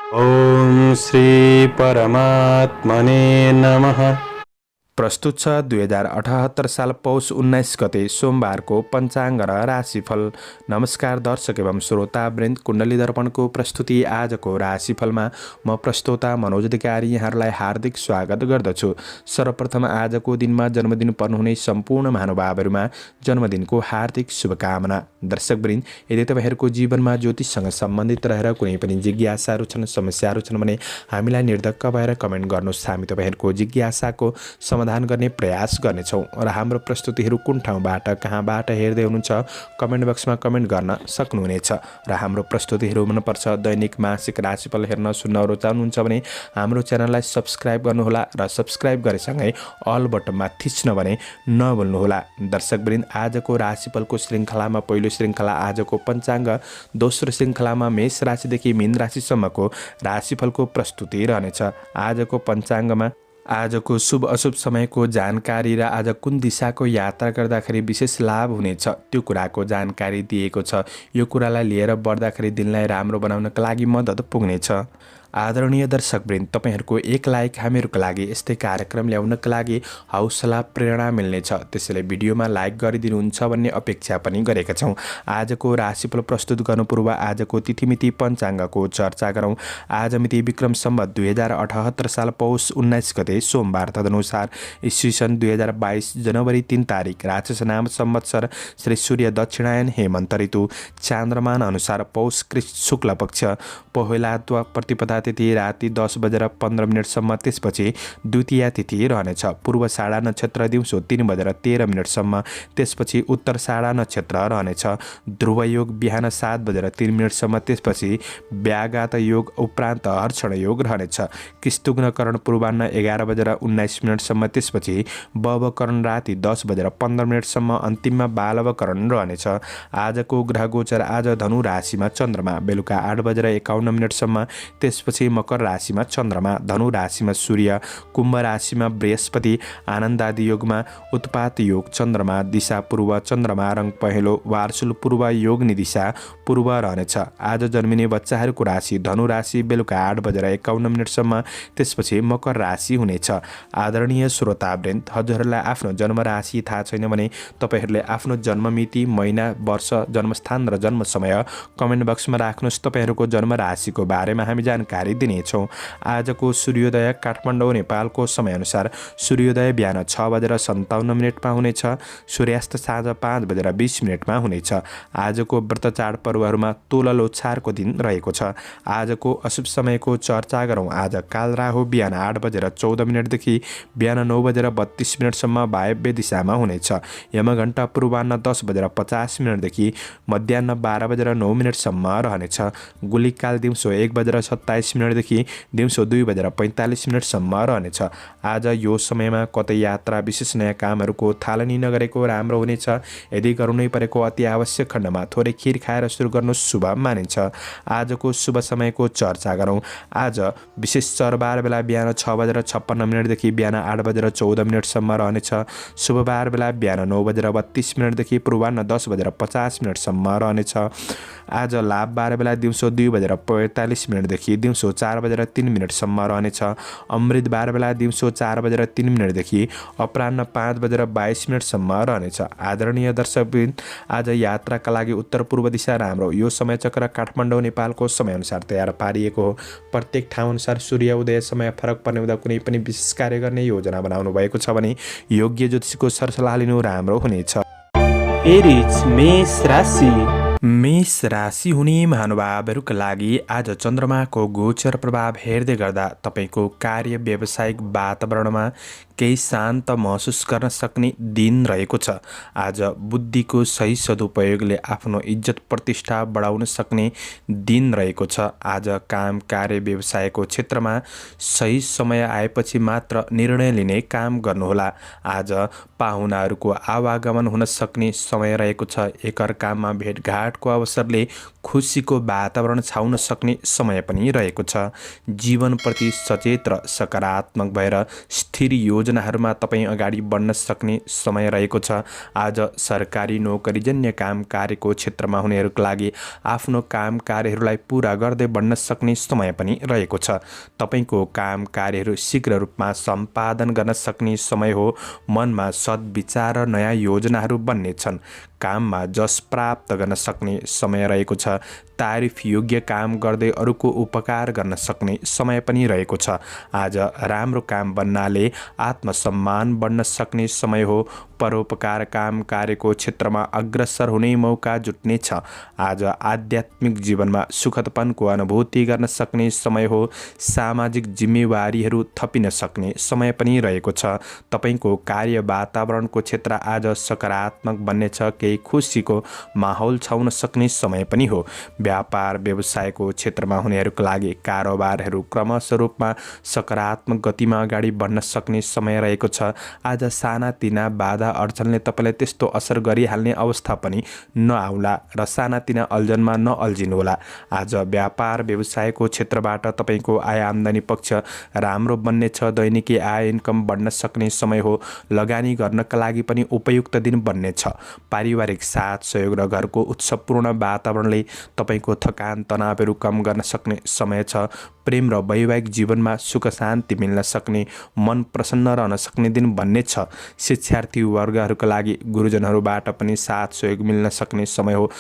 ओम श्री परमात्मने नमः। प्रस्तुत छ 2078 साल पौष 19 गते सोमबारको पञ्चाङ्ग र राशिफल। नमस्कार दर्शक एवं श्रोतावृन्द, कुण्डली दर्पणको प्रस्तुति आजको राशिफलमा म प्रस्तोता मनोज अधिकारी यहाँहरूलाई हार्दिक स्वागत गर्दछु। सर्वप्रथम आजको दिनमा जन्मदिन पर्नुहुने सम्पूर्ण महानुभावहरूमा जन्मदिनको हार्दिक शुभकामना। दर्शकवृन्द, यदि तपाईँहरूको जीवनमा ज्योतिषसँग सम्बन्धित रहेर कुनै पनि जिज्ञासाहरू छन्, समस्याहरू छन् भने हामीलाई निर्धक्क भएर कमेन्ट गर्नुहोस्। हामी तपाईँहरूको जिज्ञासाको समाधान गर्ने प्रयास गर्नेछौँ र हाम्रो प्रस्तुतिहरू कुन ठाउँबाट कहाँबाट हेर्दै हुनुहुन्छ कमेन्ट बक्समा कमेन्ट गर्न सक्नुहुनेछ। र हाम्रो प्रस्तुतिहरू मनपर्छ, दैनिक मासिक राशिफल हेर्न सुन्न रुचाउनुहुन्छ भने हाम्रो च्यानललाई सब्सक्राइब गर्नुहोला र सब्सक्राइब गरेसँगै अल बटनमा थिच्न भने नभुल्नुहोला। दर्शकवृन्द, आजको राशिफलको श्रृङ्खलामा पहिलो श्रृङ्खला आजको पञ्चाङ्ग, दोस्रो श्रृङ्खलामा मेष राशिदेखि मीन राशिसम्मको राशिफलको प्रस्तुति रहनेछ। आजको पञ्चाङ्गमा आजको शुभ अशुभ समयको जानकारी र आज कुन दिशाको यात्रा गर्दाखेरि विशेष लाभ हुनेछ त्यो कुराको जानकारी दिएको छ। यो कुरालाई लिएर बढ्दाखेरि दिनलाई राम्रो बनाउनका लागि मद्दत पुग्नेछ। आदरणीय दर्शकवृन्द, तपाईँहरूको एक लाइक हामीहरूको लागि यस्तै कार्यक्रम ल्याउनका लागि हौसला प्रेरणा मिल्नेछ। त्यसैले भिडियोमा लाइक गरिदिनुहुन्छ भन्ने अपेक्षा पनि गरेका छौँ। आजको राशिफल प्रस्तुत गर्नु पूर्व आजको तिथिमिति पञ्चाङ्गको चर्चा गरौँ। आज मिति विक्रम सम्वत 2078 साल पौष 19 गते सोमबार, तदनुसार ईस्वी सन् 2022 जनवरी 3 तारिक, राक्षस नाम संवत्सर, श्री सूर्य दक्षिणायन हेमन्त ऋतु, चान्द्रमान अनुसार पौष कृष्ण शुक्ल पक्ष, पहिलात्व प्रतिपदा तिथि राति 10:15 त्यसपछि द्वितीय तिथि रहनेछ। पूर्व साढा नक्षत्र दिउँसो 3:13 त्यसपछि उत्तर साढा नक्षत्र रहनेछ। ध्रुव योग बिहान 7:03 त्यसपछि व्याघात योग उपरान्त हर्षण योग रहनेछ। किस्तुग्नकरण पूर्वाह्न 11:19 त्यसपछि बवकरण राति 10:15 अन्तिममा बालवकरण रहनेछ। आजको ग्रह गोचर आज धनु राशिमा चन्द्रमा बेलुका 8:51 त्यसपछि मकर राशिमा चन्द्रमा, धनु राशिमा सूर्य, कुम्भ राशिमा बृहस्पति, आनन्दादि योगमा उत्पात योग, चन्द्रमा दिशा पूर्व, चन्द्रमा रङ पहेँलो, वार्सुल पूर्व, योगनी दिशा पूर्व रहनेछ। आज जन्मिने बच्चाहरूको राशि धनु राशि बेलुका 8:51 त्यसपछि मकर राशि हुनेछ। आदरणीय श्रोतावृन्द, हजुरहरूलाई आफ्नो जन्म राशि थाहा छैन भने तपाईँहरूले आफ्नो जन्ममिति, महिना, वर्ष, जन्मस्थान र जन्म समय कमेन्ट बक्समा राख्नुहोस्। तपाईँहरूको जन्म राशिको बारेमा हामी जानकारी दिनेछौँ। आजको सूर्योदय काठमाडौँ नेपालको समयअनुसार सूर्योदय बिहान 6:57 हुनेछ, सूर्यास्त साँझ 5:20 हुनेछ। आजको व्रत चाड पर्वहरूमा तोल लोछारको दिन रहेको छ। आजको अशुभ समयको चर्चा गरौँ। आज काल राहु बिहान 8:14 देखि बिहान 9:32 वायव्य दिशामा हुनेछ। यमघण्टा पूर्वाह्न 10:50 देखि मध्याह्न 12:09 रहनेछ। गुलिकाल दिउँसो 1:27 देखि दिउँसो 2:45 रहनेछ। आज यो समयमा कतै यात्रा, विशेष नयाँ कामहरूको थालनी नगरेको राम्रो हुनेछ। यदि गर्नै परेको अति आवश्यक खण्डमा थोरै खिर खाएर सुरु गर्नु शुभ मानिन्छ। आजको शुभ समयको चर्चा गरौँ। आज विशेष चरबार बेला बिहान 6:56 देखि बिहान 8:14 रहनेछ। शुभबार बेला बिहान 9:32 देखि पूर्वाह्न 10:50 रहनेछ। आज लाभ बार बेला दिउँसो 2:45 देखि दिउँसो 4:03 रहनेछ। अमृत बार बेला दिउँसो 4:03 देखि अपराह्न 5:22 रहनेछ। आदरणीय दर्शकवृन्द, आज यात्राका लागि उत्तर पूर्व दिशा राम्रो। यो समय चक्र काठमाडौँ नेपालको समयअनुसार तयार पारिएको हो। प्रत्येक ठाउँ अनुसार सूर्य उदय समय फरक पर्ने हुँदा कुनै पनि विशेष कार्य गर्ने योजना बनाउनु भएको छ भने योग्य ज्योतिषीको सरसल्लाह लिनु राम्रो हुनेछ। एरिज मेष राशि। मेष राशि हुने महानुभावहरूका लागि आज चन्द्रमाको गोचर प्रभाव हेर्दै गर्दा तपाईँको कार्य व्यावसायिक वातावरणमा केही शान्त महसुस गर्न सक्ने दिन रहेको छ। आज बुद्धिको सही सदुपयोगले आफ्नो इज्जत प्रतिष्ठा बढाउन सक्ने दिन रहेको छ। आज काम, कार्य, व्यवसायको क्षेत्रमा सही समय आएपछि मात्र निर्णय लिने काम गर्नुहोला। आज पाहुनाहरूको आवागमन हुन सक्ने समय रहेको छ। एकअर्कामा भेटघाट भेटघाटको अवसरले खुसीको वातावरण छाउन सक्ने समय पनि रहेको छ। जीवनप्रति सचेत र सकारात्मक भएर स्थिर योजनाहरूमा तपाईँ अगाडि बढ्न सक्ने समय रहेको छ। आज सरकारी नोकरीजन्य काम कार्यको क्षेत्रमा हुनेहरूका लागि आफ्नो काम कार्यहरूलाई पुरा गर्दै बढ्न सक्ने समय पनि रहेको छ। तपाईँको काम कार्यहरू शीघ्र रूपमा सम्पादन गर्न सक्ने समय हो। मनमा सद्विचार र नयाँ योजनाहरू बन्नेछन्। काममा जस प्राप्त गर्न सक्ने समय रहेको छ। तारिफ योग्य काम गर्दै अरूको उपकार गर्न सक्ने समय पनि रहेको छ। आज राम्रो काम बन्नाले आत्मसम्मान बढ्न सक्ने समय हो। परोपकार काम कार्यको क्षेत्रमा अग्रसर हुने मौका जुट्नेछ। आज आध्यात्मिक जीवनमा सुखदपनको अनुभूति गर्न सक्ने समय हो। सामाजिक जिम्मेवारीहरू थपिन सक्ने समय पनि रहेको छ। तपाईँको कार्य वातावरणको क्षेत्र आज सकारात्मक बन्नेछ। केही खुसीको माहौल छाउन सक्ने समय पनि हो। व्यापार व्यवसायको क्षेत्रमा हुनेहरूका लागि कारोबारहरू क्रमशः रूपमा सकारात्मक गतिमा अगाडि बढ्न सक्ने समय रहेको छ। आज सानातिना बाधा अडचनले तपाईँलाई त्यस्तो असर गरिहाल्ने अवस्था पनि नआउला र सानातिना अल्झनमा नअल्झिनुहोला। आज व्यापार व्यवसायको क्षेत्रबाट तपाईँको आय आम्दानी पक्ष राम्रो बन्नेछ। दैनिकी आय इन्कम बढ्न सक्ने समय हो। लगानी गर्नका लागि पनि उपयुक्त दिन बन्नेछ। पारिवारिक साथ सहयोग र घरको उत्सवपूर्ण वातावरणले तपाईँको थकान तनावहरू कम गर्न सक्ने समय छ। प्रेम र वैवाहिक जीवनमा सुख शान्ति मिल्न सक्ने, मन प्रसन्न रहन सक्ने दिन बन्नेछ। शिक्षार्थी वर्गहरूका लागि गुरुजनहरूबाट पनि साथ सहयोग मिल्न सक्ने समय हो।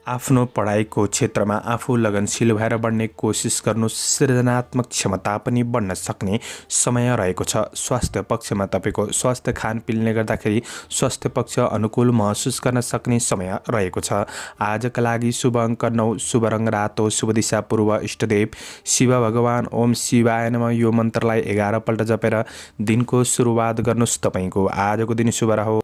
आफ्नो पढाइको क्षेत्रमा आफू लगनशील भएर बढ्ने कोसिस गर्नु। सृजनात्मक क्षमता पनि बढ्न सक्ने समय रहेको छ। स्वास्थ्य पक्षमा तपाईँको स्वास्थ्य खानपिनले गर्दाखेरि स्वास्थ्य पक्ष अनुकूल महसुस गर्न सक्ने समय रहेको छ। आजका लागि शुभ अङ्क 9, शुभ रङ रातो, शुभ दिशा पूर्व, इष्टदेव शिव भगवान ओम शिवाय नमः यो मन्त्रलाई 11 पल्ट जपेर दिनको सुरुवात गर्नुहोस्। तपाईँको आजको दिन शुभ रहोस्।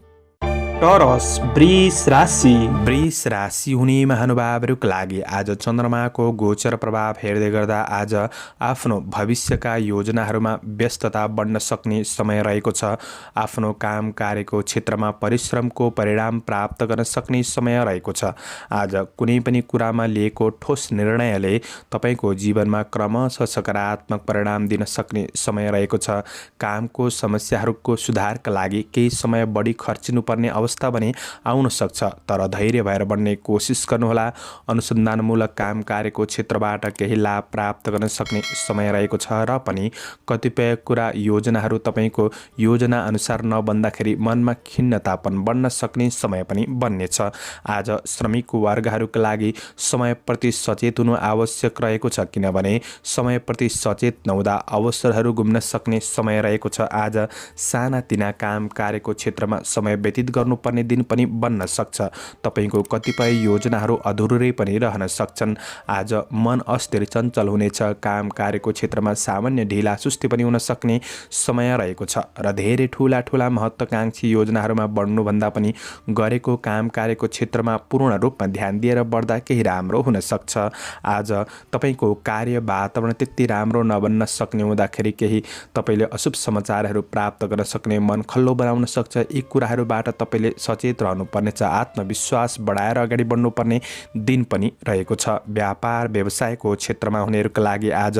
टरस वृष राशि। वृष राशि हुने महानुभावहरूका लागि आज चन्द्रमाको गोचर प्रभाव हेर्दै गर्दा आज आफ्नो भविष्यका योजनाहरूमा व्यस्तता बढ्न सक्ने समय रहेको छ। आफ्नो काम कार्यको क्षेत्रमा परिश्रमको परिणाम प्राप्त गर्न सक्ने समय रहेको छ। आज कुनै पनि कुरामा लिएको ठोस निर्णयले तपाईँको जीवनमा क्रमशः सकारात्मक परिणाम दिन सक्ने समय रहेको छ। कामको समस्याहरूको सुधारका लागि केही समय बढी खर्चिनुपर्ने अवस्था भने आउन सक्छ, तर धैर्य भएर बढ्ने कोसिस गर्नुहोला। अनुसन्धानमूलक काम कार्यको क्षेत्रबाट केही लाभ प्राप्त गर्न सक्ने समय रहेको छ र पनि कतिपय कुरा योजनाहरू तपाईँको योजना अनुसार नबन्दाखेरि मनमा खिन्नतापन बढ्न सक्ने समय पनि बन्नेछ। आज श्रमिक वर्गहरूका लागि समयप्रति सचेत हुनु आवश्यक रहेको छ, किनभने समयप्रति सचेत नहुँदा अवसरहरू गुम्न सक्ने समय रहेको छ। आज सानातिना काम कार्यको क्षेत्रमा समय व्यतीत गर्नुपर्ने दिन पनि बन्न सक्छ। तपाईँको कतिपय योजनाहरू अधुरै पनि रहन सक्छन्। आज मन अस्थिर चञ्चल हुनेछ। काम कार्यको क्षेत्रमा सामान्य ढिला सुस्ती पनि हुन सक्ने समय रहेको छ र धेरै ठुला ठुला महत्त्वाकांक्षी योजनाहरूमा बढ्नुभन्दा पनि गरेको काम कार्यको क्षेत्रमा पूर्ण रूपमा ध्यान दिएर बढ्दा केही राम्रो हुन सक्छ। आज तपाईँको कार्य वातावरण त्यति राम्रो नबन्न सक्ने हुँदाखेरि केही तपाईँले अशुभ समाचारहरू प्राप्त गर्न सक्ने, मन खल्लो बनाउन सक्छ। यी कुराहरूबाट तपाईँले सचेत रहनुपर्नेछ। आत्मविश्वास बढाएर अगाडि बढ्नुपर्ने दिन पनि रहेको छ। व्यापार व्यवसायको क्षेत्रमा हुनेहरूका लागि आज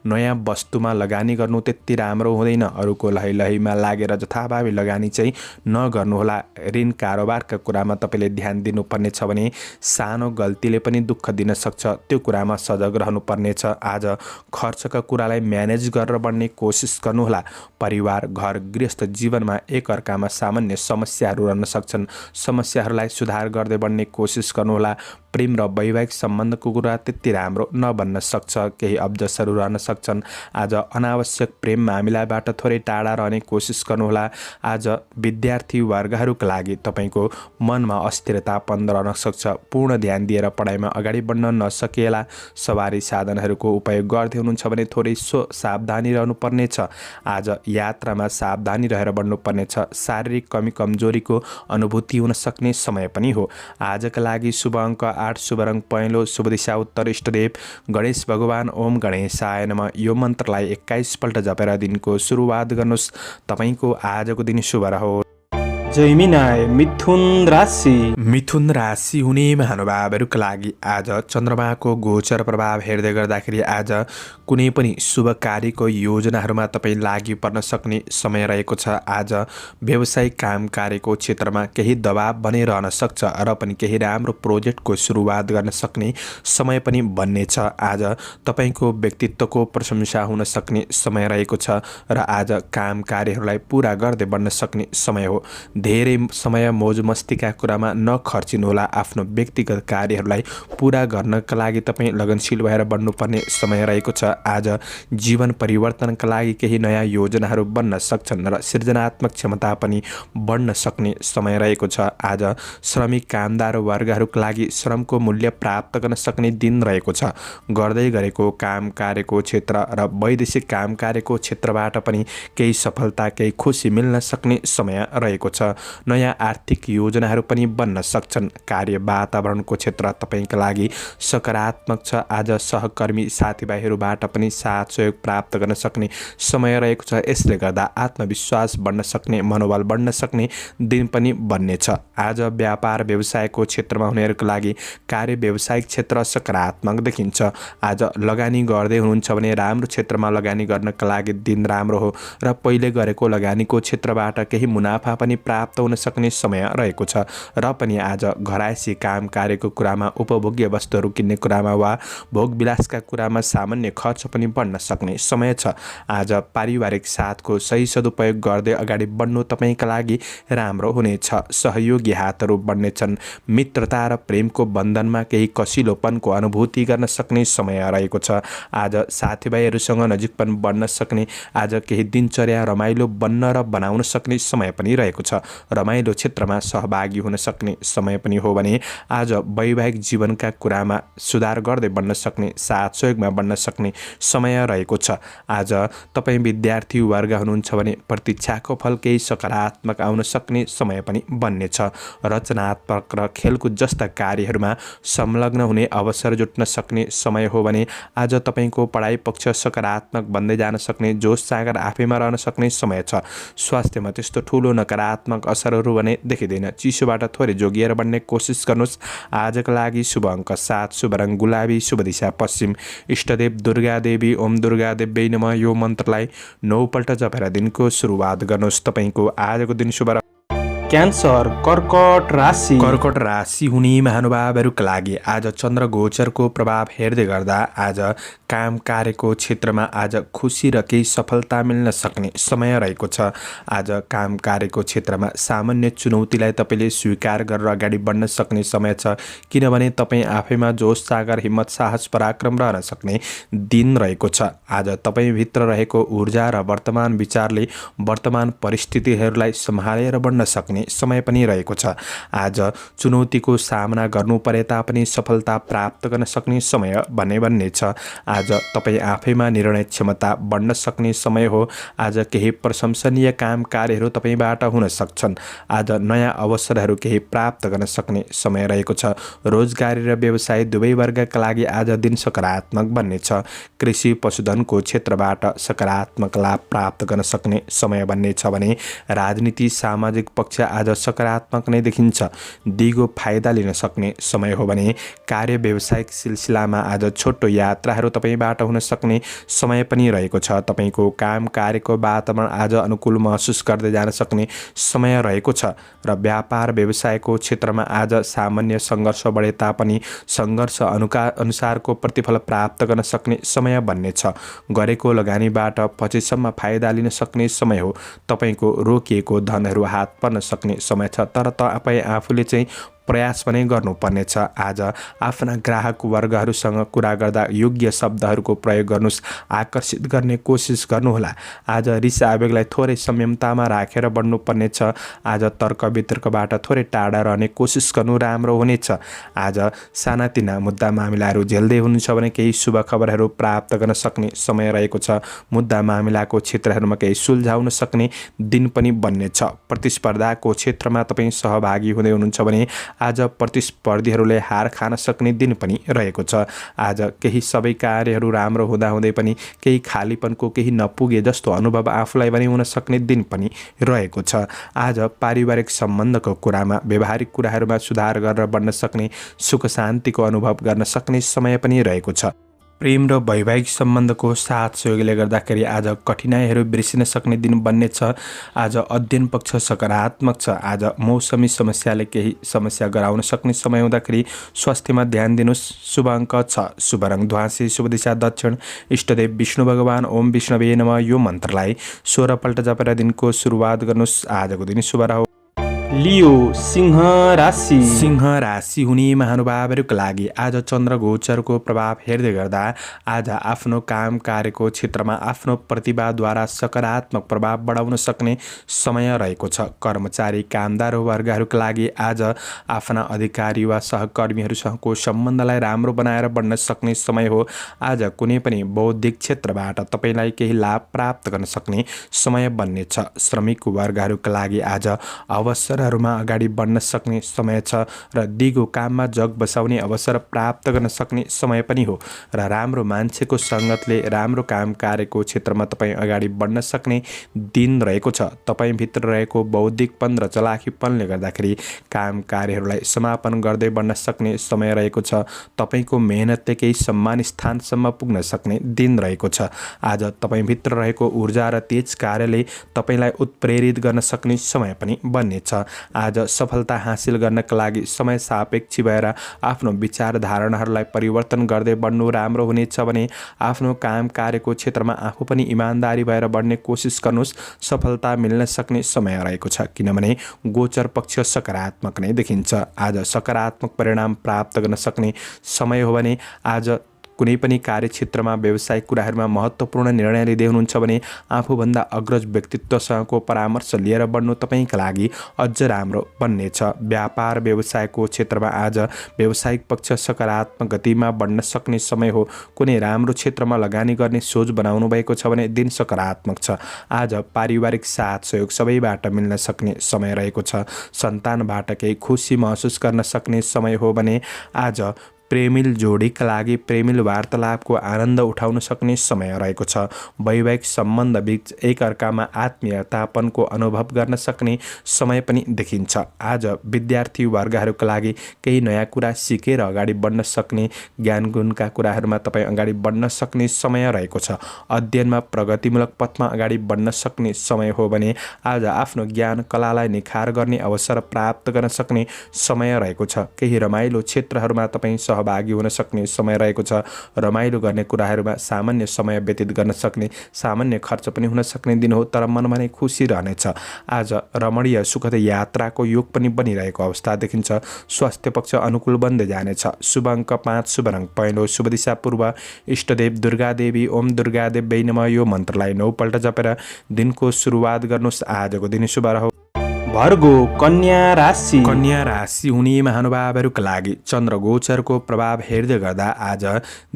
नयाँ वस्तुमा लगानी गर्नु त्यति राम्रो हुँदैन। अरूको लहैलहीमा लागेर जथाभावी लगानी चाहिँ नगर्नुहोला। ऋण कारोबारका कुरामा तपाईँले ध्यान दिनुपर्नेछ भने सानो गल्तीले पनि दुःख दिन सक्छ, त्यो कुरामा सजग रहनुपर्नेछ। आज खर्चका कुरालाई म्यानेज गरेर बढ्ने कोसिस गर्नुहोला। परिवार, घर, गृहस्थ जीवनमा एकअर्कामा सामान्य समस्याहरू रहन सक्छन्। समस्याहरूलाई सुधार गर्दै बढ्ने कोसिस गर्नुहोला। प्रेम र वैवाहिक सम्बन्धको कुरा त्यति राम्रो नबन्न सक्छ, केही अब्जसहरू रहन सक्छन्। आज अनावश्यक प्रेम मामिलाबाट थोरै टाढा रहने कोसिस गर्नुहोला। आज विद्यार्थी वर्गहरूका लागि तपाईँको मनमा अस्थिरतापन रहन सक्छ। पूर्ण ध्यान दिएर पढाइमा अगाडि बढ्न नसकिएला। सवारी साधनहरूको उपयोग गर्दै हुनुहुन्छ भने थोरै सावधानी रहनुपर्नेछ। आज यात्रामा सावधानी रहेर बढ्नुपर्नेछ। शारीरिक कमी कमजोरीको अनुभूति हुन सक्ने समय पनि हो। आजका लागि शुभ अङ्क 8, शुभ रङ पहेँलो, शुभ दिशा उत्तर, इष्टदेव गणेश भगवान ओम गणेशाय नमः यो मन्त्रलाई 21 पल्ट जपेर दिनको सुरुवात गर्नुहोस्। तपाईँको आजको दिन शुभ रहोस्। जैमिनाय मिथुन राशि। मिथुन राशि हुने महानुभावहरूका लागि आज चन्द्रमाको गोचर प्रभाव हेर्दै गर्दाखेरि आज कुनै पनि शुभ कार्यको योजनाहरूमा तपाईँ लागि पर्न सक्ने समय रहेको छ। आज व्यावसायिक काम कार्यको क्षेत्रमा केही दबाव बनिरहन सक्छ र पनि केही राम्रो प्रोजेक्टको सुरुवात गर्न सक्ने समय पनि बन्नेछ। आज तपाईँको व्यक्तित्वको प्रशंसा हुन सक्ने समय रहेको छ र आज काम कार्यहरूलाई पुरा गर्दै बढ्न सक्ने समय हो। धेरै समय मौज मस्तीका कुरामा नखर्चिनुहोला। आफ्नो व्यक्तिगत कार्यहरूलाई पुरा गर्नका लागि तपाईँ लगनशील भएर बढ्नुपर्ने समय रहेको छ। आज जीवन परिवर्तनका लागि केही नयाँ योजनाहरू बन्न सक्छन् र सृजनात्मक क्षमता पनि बढ्न सक्ने समय रहेको छ। आज श्रमिक कामदार वर्गहरूका लागि श्रमको मूल्य प्राप्त गर्न सक्ने दिन रहेको छ। गर्दै गरेको काम कार्यको क्षेत्र र वैदेशिक काम कार्यको क्षेत्रबाट पनि केही सफलता केही खुसी मिल्न सक्ने समय रहेको छ। नयाँ आर्थिक योजनाहरू पनि बन्न सक्छन्। कार्य वातावरणको क्षेत्र तपाईँका लागि सकारात्मक छ। आज सहकर्मी साथीभाइहरूबाट पनि साथ सहयोग प्राप्त गर्न सक्ने समय रहेको छ। यसले गर्दा आत्मविश्वास बढ्न सक्ने मनोबल बढ्न सक्ने दिन पनि बन्नेछ। आज व्यापार व्यवसायको क्षेत्रमा हुनेहरूका लागि कार्य व्यावसायिक क्षेत्र सकारात्मक देखिन्छ। आज लगानी गर्दै हुनुहुन्छ भने राम्रो क्षेत्रमा लगानी गर्नका लागि दिन राम्रो हो र पहिले गरेको लगानीको क्षेत्रबाट केही मुनाफा पनि प्राप्त हुन सक्ने समय रहेको छ र पनि आज घरायसी काम कार्यको कुरामा उपभोग्य वस्तुहरू किन्ने कुरामा वा भोगविलासका कुरामा सामान्य खर्च पनि बढ्न सक्ने समय छ। आज पारिवारिक साथको सही सदुपयोग गर्दै अगाडि बढ्नु तपाईँका लागि राम्रो हुनेछ। सहयोगी हातहरू बढ्नेछन्। मित्रता र प्रेमको बन्धनमा केही कसिलोपनको अनुभूति गर्न सक्ने समय रहेको छ। आज साथीभाइहरूसँग नजिकपन बढ्न सक्ने आज केही दिनचर्या रमाइलो बन्न र बनाउन सक्ने समय पनि रहेको छ। रमाइलो क्षेत्रमा सहभागी हुन सक्ने समय पनि हो भने आज वैवाहिक जीवनका कुरामा सुधार गर्दै बढ्न सक्ने साथ सहयोगमा बढ्न सक्ने समय रहेको छ। आज तपाईँ विद्यार्थी वर्ग हुनुहुन्छ भने प्रतीक्षाको फल केही सकारात्मक आउन सक्ने समय पनि बन्नेछ। रचनात्मक र खेलकुद जस्ता कार्यहरूमा संलग्न हुने अवसर जुट्न सक्ने समय हो भने आज तपाईँको पढाइ पक्ष सकारात्मक बन्दै जान सक्ने जोस जाँगर आफैमा रहन सक्ने समय छ। स्वास्थ्यमा त्यस्तो ठुलो नकारात्मक असरहरू भने देखिँदैन। चिसोबाट थोरै जोगिएर बढ्ने कोसिस गर्नुहोस्। आजका लागि शुभ अङ्क 7, शुभ रङ गुलाबी, शुभ दिशा पश्चिम, इष्टदेव दुर्गा देवी। ओम दुर्गा देव्यै नमः यो मन्त्रलाई 9 पल्ट जपेर दिनको सुरुवात गर्नुहोस्। तपाईँको आजको दिन शुभ। क्यान्सर कर्कट राशि। कर्कट राशि हुने महानुभावहरूका लागि आज चन्द्र गोचरको प्रभाव हेर्दै गर्दा आज काम कार्यको क्षेत्रमा आज खुसी र केही सफलता मिल्न सक्ने समय रहेको छ। आज काम कार्यको क्षेत्रमा सामान्य चुनौतीलाई तपाईँले स्वीकार गरेर अगाडि बढ्न सक्ने समय छ। किनभने तपाईँ आफैमा जोस जाँगर हिम्मत साहस पराक्रम रहन सक्ने दिन रहेको छ। आज तपाईँभित्र रहेको ऊर्जा र वर्तमान विचारले वर्तमान परिस्थितिहरूलाई सम्हालेर बढ्न सक्ने समय पनि रहेको छ। आज चुनौतीको सामना गर्नु परे तापनि सफलता प्राप्त गर्न सक्ने समय बन्ने छ। आज तपाईँ आफैमा निर्णय क्षमता बढ्न सक्ने समय हो। आज केही प्रशंसनीय काम कार्यहरू तपाईँबाट हुन सक्छन्। आज नयाँ अवसरहरू केही प्राप्त गर्न सक्ने समय रहेको छ। रोजगारी र व्यवसाय दुवै वर्गका लागि आज दिन सकारात्मक बन्नेछ। कृषि पशुधनको क्षेत्रबाट सकारात्मक लाभ प्राप्त गर्न सक्ने समय बन्नेछ भने राजनीति सामाजिक पक्ष आज सकारात्मक नै देखिन्छ। दिगो फाइदा लिन सक्ने समय हो भने कार्य व्यावसायिक सिलसिलामा आज छोटो यात्राहरू तपाईँबाट हुन सक्ने समय पनि रहेको छ। तपाईँको काम कार्यको वातावरण आज अनुकूल महसुस गर्दै जान सक्ने समय रहेको छ र व्यापार व्यवसायको क्षेत्रमा आज सामान्य सङ्घर्ष बढे तापनि सङ्घर्ष अनुसारको प्रतिफल प्राप्त गर्न सक्ने समय बन्नेछ। गरेको लगानीबाट पछिसम्म फाइदा लिन सक्ने समय हो। तपाईँको रोकिएको धनहरू हात पर्न सक्ने समय छ, तर तपाईँ आफूले चाहिँ प्रयास पनि गर्नुपर्नेछ। आज आफ्ना ग्राहक वर्गहरूसँग कुरा गर्दा योग्य शब्दहरूको प्रयोग गर्नुहोस्। आकर्षित गर्ने कोसिस गर्नुहोला। आज रिस आवेगलाई थोरै संयमतामा राखेर बढ्नुपर्नेछ। आज तर्क वितर्कबाट थोरै टाढा रहने कोसिस गर्नु राम्रो हुनेछ। आज सानातिना मुद्दा मामिलाहरू झेल्दै हुनुहुन्छ भने केही शुभ खबरहरू प्राप्त गर्न सक्ने समय रहेको छ। मुद्दा मामिलाको क्षेत्रहरूमा केही सुल्झाउन सक्ने दिन पनि बन्नेछ। प्रतिस्पर्धाको क्षेत्रमा तपाईँ सहभागी हुँदै हुनुहुन्छ भने आज प्रतिस्पर्धीहरूले हार खान सक्ने दिन पनि रहेको छ। आज केही सबै कार्यहरू राम्रो हुँदाहुँदै पनि केही खालीपनको केही नपुगे जस्तो अनुभव आफूलाई पनि हुन सक्ने दिन पनि रहेको छ। आज पारिवारिक सम्बन्धको कुरामा व्यवहारिक कुराहरूमा सुधार गरेर बढ्न सक्ने सुख शान्तिको अनुभव गर्न सक्ने समय पनि रहेको छ। प्रेम र वैवाहिक सम्बन्धको साथ सहयोगले गर्दाखेरि आज कठिनाइहरू बिर्सिन सक्ने दिन बन्नेछ। आज अध्ययन पक्ष सकारात्मक छ। आज मौसमी समस्याले केही समस्या गराउन सक्ने समय हुँदाखेरि स्वास्थ्यमा ध्यान दिनुहोस्। शुभ अङ्क 6, शुभ रङ ध्वाँसे, शुभ दिशा दक्षिण, इष्टदेव विष्णु भगवान ओम विष्णवे नमः। यो मन्त्रलाई 16 पल्ट जपेर दिनको सुरुवात गर्नुहोस्। आजको दिन शुभ रह्यो। लियो सिंह राशि। सिंह राशि हुने महानुभावहरूका लागि आज चन्द्र गोचरको प्रभाव हेर्दै गर्दा आज आफ्नो काम कार्यको क्षेत्रमा आफ्नो प्रतिभाद्वारा सकारात्मक प्रभाव बढाउन सक्ने समय रहेको छ। कर्मचारी कामदार वर्गहरूका लागि आज आफ्ना अधिकारी वा सहकर्मीहरूसँगको सम्बन्धलाई राम्रो बनाएर बढ्न सक्ने समय हो। आज कुनै पनि बौद्धिक क्षेत्रबाट तपाईँलाई केही लाभ प्राप्त गर्न सक्ने समय बन्नेछ। श्रमिक वर्गहरूका लागि आज अवसरहरूमा अगाडि बढ्न सक्ने समय छ र दिगो काममा जग बसाउने अवसर प्राप्त गर्न सक्ने समय पनि हो र राम्रो मान्छेको सङ्गतले राम्रो काम कार्यको क्षेत्रमा तपाईँ अगाडि बढ्न सक्ने दिन रहेको छ। तपाईँभित्र रहेको बौद्धिकपन र चलाखीपनले गर्दाखेरि काम कार्यहरूलाई समापन गर्दै बढ्न सक्ने समय रहेको छ। तपाईँको मेहनतले केही सम्मान स्थानसम्म पुग्न सक्ने दिन रहेको छ। आज तपाईँभित्र रहेको ऊर्जा र तेज कार्यले तपाईँलाई उत्प्रेरित गर्न सक्ने समय पनि बन्नेछ। आज सफलता हासिल गर्नका लागि समय सापेक्षी भएर आफ्नो विचार धारणाहरूलाई परिवर्तन गर्दै बढ्नु राम्रो हुनेछ भने आफ्नो काम कार्यको क्षेत्रमा आफू पनि इमान्दारी भएर बढ्ने कोसिस गर्नुहोस्। सफलता मिल्न सक्ने समय रहेको छ किनभने गोचर पक्ष सकारात्मक नै देखिन्छ। आज सकारात्मक परिणाम प्राप्त गर्न सक्ने समय हो भने आज कुनै पनि कार्यक्षेत्रमा व्यावसायिक कुराहरूमा महत्त्वपूर्ण निर्णय लिँदै हुनुहुन्छ भने आफूभन्दा अग्रज व्यक्तित्वसँगको परामर्श लिएर बढ्नु तपाईँका लागि अझ राम्रो बन्नेछ। व्यापार व्यवसायको क्षेत्रमा आज व्यावसायिक पक्ष सकारात्मक गतिमा बढ्न सक्ने समय हो। कुनै राम्रो क्षेत्रमा लगानी गर्ने सोच बनाउनु भएको छ भने दिन सकारात्मक छ। आज पारिवारिक साथ सहयोग सबैबाट मिल्न सक्ने समय रहेको छ। सन्तानबाट केही खुसी महसुस गर्न सक्ने समय हो भने आज प्रेमिल जोडीका लागि प्रेमिल वार्तालापको आनन्द उठाउन सक्ने समय रहेको छ। वैवाहिक सम्बन्ध बीच एकअर्कामा आत्मीयतापनको अनुभव गर्न सक्ने समय पनि देखिन्छ। आज विद्यार्थी वर्गहरूका लागि केही नयाँ कुरा सिकेर अगाडि बढ्न सक्ने ज्ञान गुणका कुराहरूमा तपाईँ अगाडि बढ्न सक्ने समय रहेको छ। अध्ययनमा प्रगतिमूलक पथमा अगाडि बढ्न सक्ने समय हो भने आज आफ्नो ज्ञान कलालाई निखार गर्ने अवसर प्राप्त गर्न सक्ने समय रहेको छ। केही रमाइलो क्षेत्रहरूमा तपाईँ सहभागी हुन सक्ने समय रहेको छ। रमाइलो गर्ने कुराहरूमा सामान्य समय व्यतीत गर्न सक्ने सामान्य खर्च पनि हुन सक्ने दिन हो तर मनमा नै खुसी रहनेछ। आज रमणीय सुखद यात्राको योग पनि बनिरहेको अवस्था देखिन्छ। स्वास्थ्य पक्ष अनुकूल बन्दै जानेछ। शुभ अङ्क 5, शुभ रङ पहेँलो, शुभ दिशा पूर्व, इष्टदेव दुर्गा देवी ओम दुर्गा देवी नमः। यो मन्त्रलाई 9 पल्ट जपेर दिनको सुरुवात गर्नुहोस्। आजको दिन शुभ रह्यो। भर्गो कन्या राशि। कन्या राशि हुने महानुभावहरूका लागि चन्द्र गोचरको प्रभाव हेर्दै गर्दा आज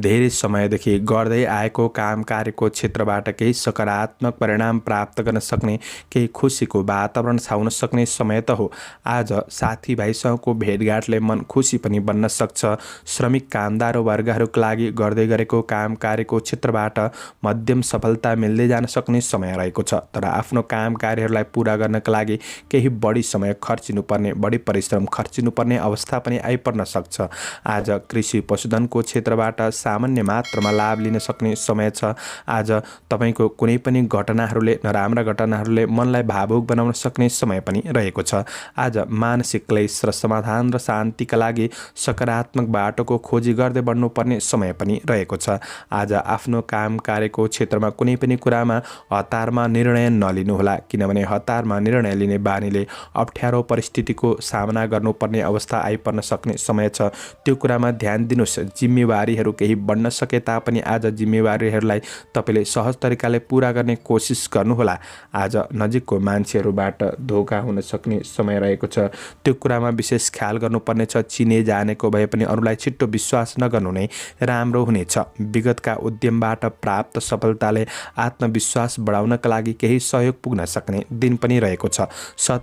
धेरै समयदेखि गर्दै आएको काम कार्यको क्षेत्रबाट केही सकारात्मक परिणाम प्राप्त गर्न सक्ने केही खुसीको वातावरण छाउन सक्ने समय त हो। आज साथीभाइसँगको भेटघाटले मन खुसी पनि बन्न सक्छ। श्रमिक कामदार वर्गहरूका लागि गर्दै गरेको काम कार्यको क्षेत्रबाट मध्यम सफलता मिल्दै जान सक्ने समय रहेको छ तर आफ्नो काम कार्यहरूलाई पुरा गर्नका लागि केही बढी समय खर्चिनुपर्ने बढी परिश्रम खर्चिनुपर्ने अवस्था पनि आइपर्न सक्छ। आज कृषि पशुधनको क्षेत्रबाट सामान्य मात्रामा लाभ लिन सक्ने समय छ। आज तपाईँको कुनै पनि घटनाहरूले नराम्रा घटनाहरूले मनलाई भावुक बनाउन सक्ने समय पनि रहेको छ। आज मानसिक क्लेश र समाधान र शान्तिका लागि सकारात्मक बाटोको खोजी गर्दै बढ्नुपर्ने समय पनि रहेको छ। आज आफ्नो काम कार्यको क्षेत्रमा कुनै पनि कुरामा हतारमा निर्णय नलिनुहोला किनभने हतारमा निर्णय लिने बानीले अप्ठ्यारो परिस्थितिको सामना गर्नुपर्ने अवस्था आइपर्न सक्ने समय छ। त्यो कुरामा ध्यान दिनुहोस्। जिम्मेवारीहरू केही बढ्न सके तापनि आज जिम्मेवारीहरूलाई तपाईँले सहज तरिकाले पुरा गर्ने कोसिस गर्नुहोला। आज नजिकको मान्छेहरूबाट धोका हुन सक्ने समय रहेको छ। त्यो कुरामा विशेष ख्याल गर्नुपर्ने छ। चिने जानेको भए पनि अरूलाई छिट्टो विश्वास नगर्नु नै राम्रो हुनेछ। विगतका उद्यमबाट प्राप्त सफलताले आत्मविश्वास बढाउनका लागि केही सहयोग पुग्न सक्ने दिन पनि रहेको छ।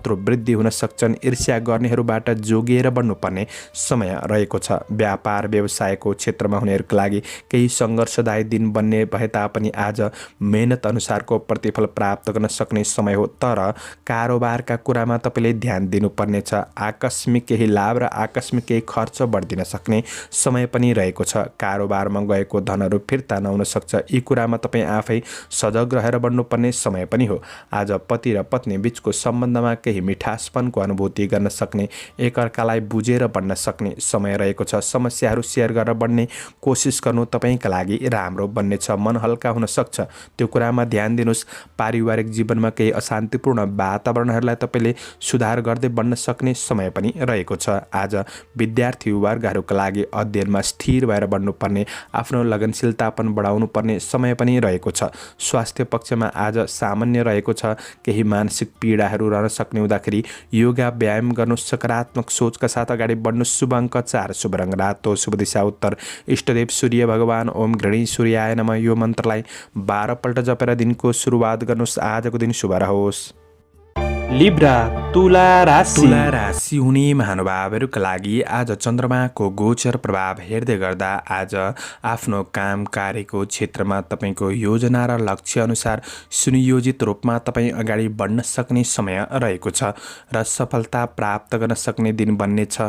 शत्रु वृद्धि हुन सक्छन्। ईर्ष्या गर्नेहरूबाट जोगिएर बढ्नुपर्ने समय रहेको छ। व्यापार व्यवसायको क्षेत्रमा हुनेहरूका लागि केही सङ्घर्षदायी दिन बन्ने भए तापनि आज मेहनत अनुसारको प्रतिफल प्राप्त गर्न सक्ने समय हो। तर कारोबारका कुरामा तपाईँले ध्यान दिनुपर्नेछ। आकस्मिक केही लाभ र आकस्मिक केही खर्च बढिदिन सक्ने समय पनि रहेको छ। कारोबारमा गएको धनहरू फिर्ता नहुन सक्छ। यी कुरामा तपाईँ आफै सजग रहेर बढ्नुपर्ने समय पनि हो। आज पति र पत्नी बीचको सम्बन्धमा केही मिठासपनको अनुभूति गर्न सक्ने, एकअर्कालाई बुझेर बढ्न सक्ने समय रहेको छ। समस्याहरू सेयर गरेर बढ्ने कोसिस गर्नु तपाईँका लागि राम्रो बन्नेछ। मन हल्का हुन सक्छ, त्यो कुरामा ध्यान दिनुहोस्। पारिवारिक जीवनमा केही अशान्तिपूर्ण वातावरणहरूलाई तपाईँले सुधार गर्दै बढ्न सक्ने समय पनि रहेको छ। आज विद्यार्थी वर्गहरूका लागि अध्ययनमा स्थिर भएर बढ्नुपर्ने, आफ्नो लगनशीलतापन बढाउनु पर्ने समय पनि रहेको छ। स्वास्थ्य पक्षमा आज सामान्य रहेको छ। केही मानसिक पीडाहरू रहन सक्ने हुँदाखेरि योगा व्यायाम गर्नु, सकारात्मक सोचका साथ अगाडि बढ्नु। शुभ अङ्क 4, शुभ रङ रातो, शुभ दिशा उत्तर। इष्टदेव सूर्य भगवान ओम गृणी सूर्याय नमः यो मन्त्रलाई 12 पल्ट जपेर दिनको सुरुवात गर्नुहोस्। आजको दिन शुभ रहोस्। लिब्रा तुला राशि। तुला राशि हुने महानुभावहरूका लागि आज चन्द्रमाको गोचर प्रभाव हेर्दै गर्दा आज आफ्नो काम कार्यको क्षेत्रमा तपाईँको योजना र लक्ष्य अनुसार सुनियोजित रूपमा तपाईँ अगाडि बढ्न सक्ने समय रहेको छ र सफलता प्राप्त गर्न सक्ने दिन बन्नेछ।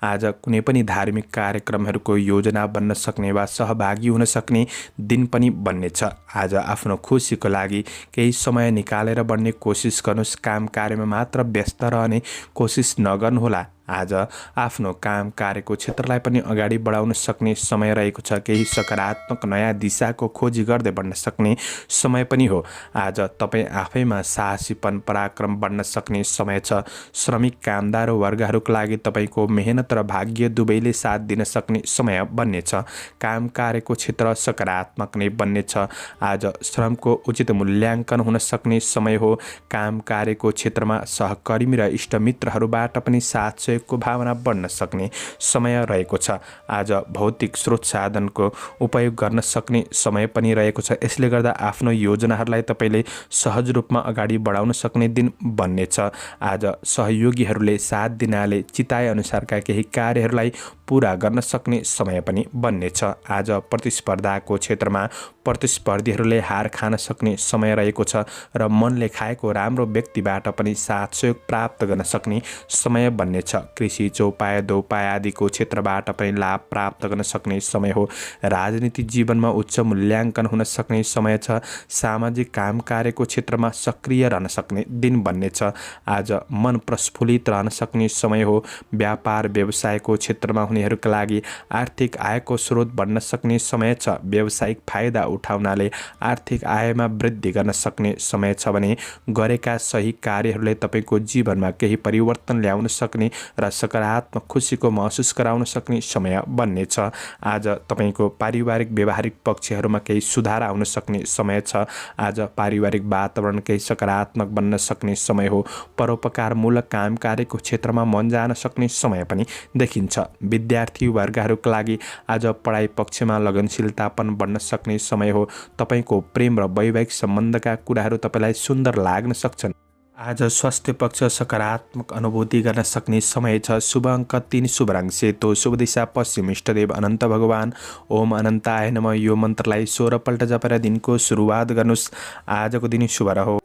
आज कुनै पनि धार्मिक कार्यक्रमहरूको योजना बन्न सक्ने वा सहभागी हुन सक्ने दिन पनि बन्नेछ। आज आफ्नो खुसीको लागि केही समय निकालेर बढ्ने कोसिस गर्नुहोस्। काम कार्यमा मात्र व्यस्त रहने कोसिस नगर्नुहोला। आज आफ्नो काम कार्यको क्षेत्रलाई पनि अगाडि बढाउन सक्ने समय रहेको छ। केही सकारात्मक नयाँ दिशाको खोजी गर्दै बढ्न सक्ने समय पनि हो। आज तपाईँ आफैमा साहसीपन पराक्रम बढ्न सक्ने समय छ। श्रमिक कामदार वर्गहरूका लागि तपाईँको मेहनत र भाग्य दुवैले साथ दिन सक्ने समय बन्नेछ। काम कार्यको क्षेत्र सकारात्मक नै बन्नेछ। आज श्रमको उचित मूल्याङ्कन हुन सक्ने समय हो। काम कार्यको क्षेत्रमा सहकर्मी र इष्टमित्रहरूबाट पनि साथ को भावना बढ्न सक्ने समय रहेको छ। आज भौतिक स्रोत साधनको उपयोग गर्न सक्ने समय पनि रहेको छ। यसले गर्दा आफ्नो योजनाहरूलाई तपाईँले सहज रूपमा अगाडि बढाउन सक्ने दिन बन्नेछ। आज सहयोगीहरूले साथ दिनाले चिताए अनुसारका केही कार्यहरूलाई पूरा गर्न सक्ने समय पनि बन्नेछ। आज प्रतिस्पर्धाको क्षेत्रमा प्रतिस्पर्धीहरूले हार खान सक्ने समय रहेको छ र मनले खाएको राम्रो व्यक्तिबाट पनि साथ सहयोग प्राप्त गर्न सक्ने समय बन्नेछ। कृषि चौपाया दोपाया आदिको क्षेत्रबाट पनि लाभ प्राप्त गर्न सक्ने समय हो। राजनीतिक जीवनमा उच्च मूल्याङ्कन हुन सक्ने समय छ। सामाजिक काम कार्यको क्षेत्रमा सक्रिय रहन सक्ने दिन बन्नेछ। आज मन प्रस्फुलित रहन सक्ने समय हो। व्यापार व्यवसायको क्षेत्रमा हुनेहरूका लागि आर्थिक आयको स्रोत बढ्न सक्ने समय छ। व्यावसायिक फाइदा उठाउनाले आर्थिक आयमा वृद्धि गर्न सक्ने समय छ भने गरेका सही कार्यहरूले तपाईँको जीवनमा केही परिवर्तन ल्याउन सक्ने र सकारात्मक खुसीको महसुस गराउन सक्ने समय बन्नेछ। आज तपाईँको पारिवारिक व्यवहारिक पक्षहरूमा केही सुधार आउन सक्ने समय छ। आज पारिवारिक वातावरण केही सकारात्मक बन्न सक्ने समय हो। परोपकारमूलक काम कार्यको क्षेत्रमा मन जान सक्ने समय पनि देखिन्छ। विद्यार्थी वर्गहरूका लागि आज पढाइ पक्षमा लगनशीलतापन बढ्न सक्ने समय हो। तपाईँको प्रेम र वैवाहिक सम्बन्धका कुराहरू तपाईँलाई सुन्दर लाग्न सक्छन्। आज स्वास्थ्य पक्ष सकारात्मक अनुभूति गर्न सक्ने समय छ। शुभ अङ्क 3, शुभ रङ सेतो, शुभ दिशा पश्चिम। इष्टदेव अनन्त भगवान ओम अनन्ताय नमः यो मन्त्रलाई 16 पल्ट जपेर दिनको सुरुवात गर्नुहोस्। आजको दिन शुभ रहोस्।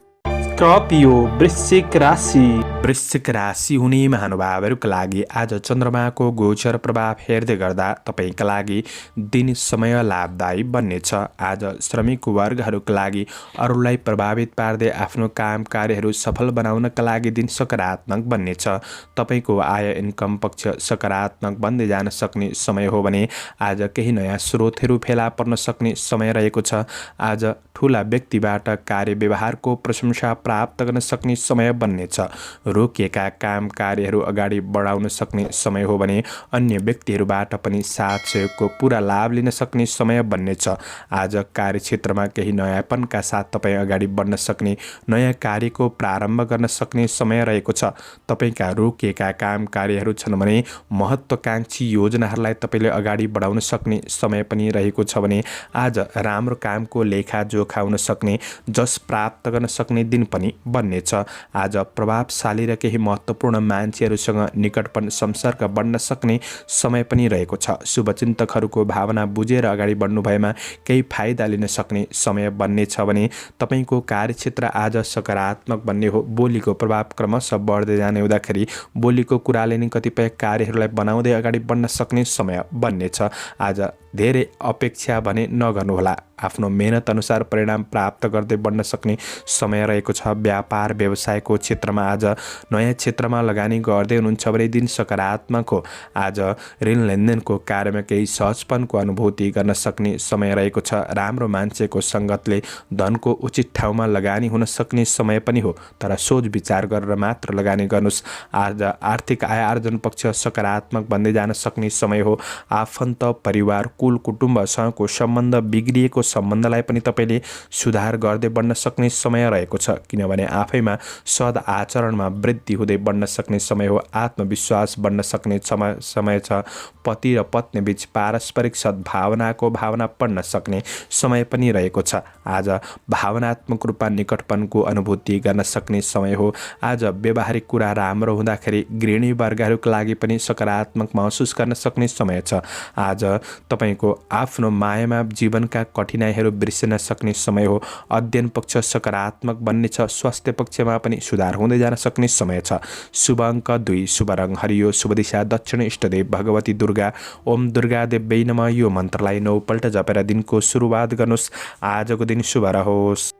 स्कर्पियो वृश्चिक राशि। वृश्चिक राशि हुने महानुभावहरूका लागि आज चन्द्रमाको गोचर प्रभाव हेर्दै गर्दा तपाईँका लागि दिन समय लाभदायी बन्नेछ। आज श्रमिक वर्गहरूका लागि अरूलाई प्रभावित पार्दै आफ्नो काम कार्यहरू सफल बनाउनका लागि दिन सकारात्मक बन्नेछ। तपाईँको आय इन्कम पक्ष सकारात्मक बन्दै जान सक्ने समय हो भने आज केही नयाँ स्रोतहरू फेला पर्न सक्ने समय रहेको छ। आज ठुला व्यक्तिबाट कार्य व्यवहारको प्रशंसा प्राप्त गर्न सक्ने समय बन्नेछ। रोकिएका काम कार्यहरू अगाडि बढाउन सक्ने समय हो भने अन्य व्यक्तिहरूबाट पनि साथ सहयोगको पूरा लाभ लिन सक्ने समय बन्नेछ। आज कार्यक्षेत्रमा केही नयाँपनका साथ तपाईँ अगाडि बढ्न सक्ने, नयाँ कार्यको प्रारम्भ गर्न सक्ने समय रहेको छ। तपाईँका रोकिएका काम कार्यहरू छन् भने महत्त्वाकांक्षी योजनाहरूलाई तपाईँले अगाडि बढाउन सक्ने समय पनि रहेको छ भने आज राम्रो कामको लेखाजोखा हुन सक्ने, जस प्राप्त गर्न सक्ने दिन पनि बन्नेछ। आज प्रभावशाली र केही महत्त्वपूर्ण मान्छेहरूसँग निकटपन सम्पर्क बढ्न सक्ने समय पनि रहेको छ। शुभचिन्तकहरूको भावना बुझेर अगाडि बढ्नु भएमा केही फाइदा लिन सक्ने समय बन्नेछ भने तपाईँको कार्यक्षेत्र आज सकारात्मक बन्ने हो। बोलीको प्रभाव क्रमशः बढ्दै जाने हुँदाखेरि बोलीको कुराले नै कतिपय कार्यहरूलाई बनाउँदै अगाडि बढ्न सक्ने समय बन्नेछ। आज धेरै अपेक्षा भने नगर्नुहोला। आफ्नो मेहनत अनुसार परिणाम प्राप्त गर्दै बढ्न सक्ने समय रहेको छ। व्यापार व्यवसायको क्षेत्रमा आज नयाँ क्षेत्रमा लगानी गर्दै हुनुहुन्छ भने दिन सकारात्मक हो। आज ऋण लेनदेनको कार्यमा केही सहजपनको अनुभूति गर्न सक्ने समय रहेको छ। राम्रो मान्छेको सङ्गतले धनको उचित ठाउँमा लगानी हुन सक्ने समय पनि हो, तर सोच विचार गरेर मात्र लगानी गर्नुहोस्। आज आर्थिक आय आर्जन पक्ष सकारात्मक बन्दै जान सक्ने समय हो। आफन्त परिवार कुल कुटुम्बसँगको सम्बन्ध बिग्रिएको सम्बन्धलाई पनि तपाईँले सुधार गर्दै बढ्न सक्ने समय रहेको छ, किनभने आफैमा सद आचरणमा वृद्धि हुँदै बढ्न सक्ने समय हो। आत्मविश्वास बढ्न सक्ने समय छ। पति र पत्नी बीच पारस्परिक सद्भावनाको भावना बढ्न सक्ने समय पनि रहेको छ। आज भावनात्मक रूपमा निकटपनको अनुभूति गर्न सक्ने समय हो। आज व्यवहारिक कुरा राम्रो हुँदाखेरि गृहिणी वर्गहरूका लागि पनि सकारात्मक महसुस गर्न सक्ने समय छ। आज तपाईँको आफ्नो मायामा जीवनका कठिनाइहरू बिर्सिन सक्ने समय हो। अध्ययन पक्ष सकारात्मक बन्नेछ। स्वास्थ्य पक्षमा पनि सुधार हुँदै जान सक्ने समय छ। शुभ अङ्क 2, शुभ रङ हरियो, शुभ दिशा दक्षिण, इष्टदेव भगवती दुर्गा। ओम दुर्गा देव्यै नमः। यो मन्त्रलाई 9 पल्ट जपेर दिनको सुरुवात गर्नुहोस्। आजको दिन शुभ रहोस्।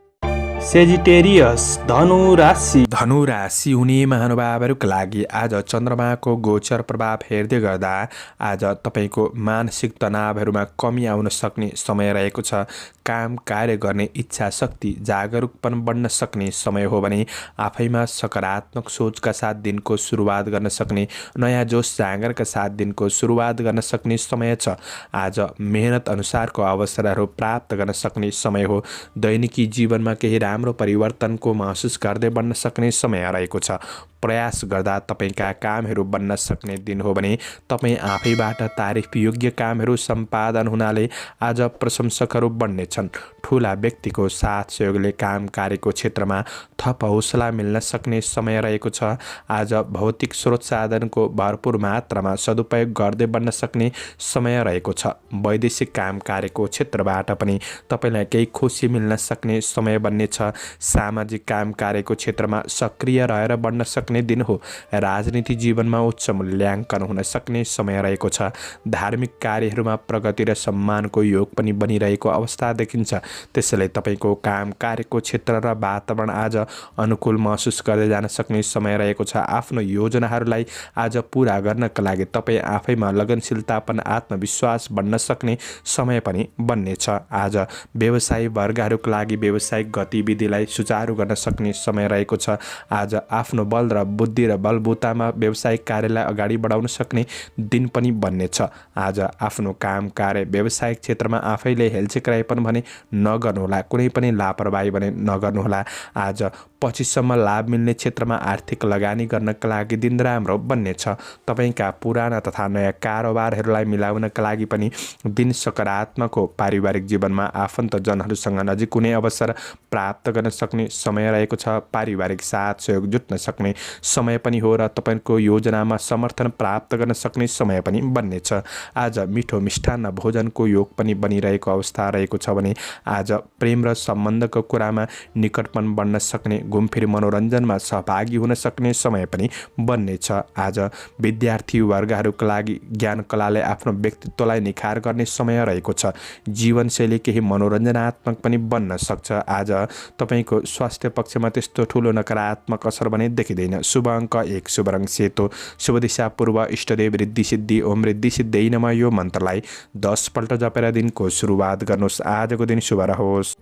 सेजिटेरियस धनु राशि। धनु राशि हुने महानुभावहरूका लागि आज चन्द्रमाको गोचर प्रभाव हेर्दै गर्दा आज तपाईँको मानसिक तनावहरूमा कमी आउन सक्ने समय रहेको छ। काम कार्य गर्ने इच्छा शक्ति जागरुकपन बढ्न सक्ने समय हो भने आफैमा सकारात्मक सोचका साथ दिनको सुरुवात गर्न सक्ने, नयाँ जोस जाँगरका साथ दिनको सुरुवात गर्न सक्ने समय छ। आज मेहनत अनुसारको अवसरहरू प्राप्त गर्न सक्ने समय हो। दैनिकी जीवनमा केही राम्रो परिवर्तनको महसुस गर्दै बढ्न सक्ने समय रहेको छ। प्रयास गर्दा तपाईँका कामहरू बन्न सक्ने दिन हो भने तपाईँ आफैबाट तारिफ योग्य कामहरू सम्पादन हुनाले आज प्रशंसकहरू बढ्नेछन्। ठुला व्यक्तिको साथ सहयोगले काम कार्यको क्षेत्रमा थप हौसला मिल्न सक्ने समय रहेको छ। आज भौतिक स्रोत साधनको भरपुर मात्रामा सदुपयोग गर्दै बढ्न सक्ने समय रहेको छ। वैदेशिक काम कार्यको क्षेत्रबाट पनि तपाईँलाई केही खुसी मिल्न सक्ने समय बन्नेछ। सामाजिक काम कार्यको क्षेत्रमा सक्रिय रहेर बढ्न सक्ने दिन हो। राजनीति जीवनमा उच्च मूल्याङ्कन हुन सक्ने समय रहेको छ। धार्मिक कार्यहरूमा प्रगति र सम्मानको योग पनि बनिरहेको अवस्था देखिन्छ। त्यसैले तपाईँको काम कार्यको क्षेत्र र वातावरण आज अनुकूल महसुस गर्दै जान सक्ने समय रहेको छ। आफ्नो योजनाहरूलाई आज पुरा गर्नका लागि तपाईँ आफैमा लगनशीलतापन आत्मविश्वास बढ्न सक्ने समय पनि बन्नेछ। आज व्यवसायी वर्गहरूका लागि व्यावसायिक गतिविधिलाई सुचारू गर्न सक्ने समय रहेको छ। आज आफ्नो बल र बुद्धि र बलबुतामा व्यावसायिक कार्यलाई अगाडि बढाउन सक्ने दिन पनि बन्नेछ। आज आफ्नो काम कार्य व्यावसायिक क्षेत्रमा आफैले हेलचेक्राइ पनि भने नगर्नुहोला, कुनै पनि लापरवाही भने नगर्नुहोला। आज पछिसम्म लाभ मिल्ने क्षेत्रमा आर्थिक लगानी गर्नका लागि दिन राम्रो बन्नेछ। तपाईँका पुराना तथा नयाँ कारोबारहरूलाई मिलाउनका लागि पनि दिन सकारात्मक हो। पारिवारिक जीवनमा आफन्तजनहरूसँग नजिक हुने अवसर प्राप्त गर्न सक्ने समय रहेको छ। पारिवारिक साथ सहयोग जुट्न सक्ने समय पनि हो र तपाईँको योजनामा समर्थन प्राप्त गर्न सक्ने समय पनि बन्नेछ। आज मिठो मिष्ठान्न भोजनको योग पनि बनिरहेको अवस्था रहेको छ भने आज प्रेम र सम्बन्धको कुरामा निकटपन बढ्न सक्ने, घुमफिर मनोरञ्जनमा सहभागी हुन सक्ने समय पनि बन्नेछ। आज विद्यार्थी वर्गहरूका लागि ज्ञान कलाले आफ्नो व्यक्तित्वलाई निखार गर्ने समय रहेको छ। जीवनशैली केही मनोरञ्जनात्मक पनि बन्न सक्छ। आज तपाईँको स्वास्थ्य पक्षमा त्यस्तो ठुलो नकारात्मक असर भने देखिँदैन। शुभ अङ्क 1, शुभ रङ सेतो, शुभ दिशा पूर्व, इष्टदेव रिद्धि सिद्धि। ओम रिद्धि सिद्धियै नमः। यो मन्त्रलाई 10 पल्ट जपेर दिनको सुरुवात गर्नुहोस्। आजको दिन शुभ रहोस्।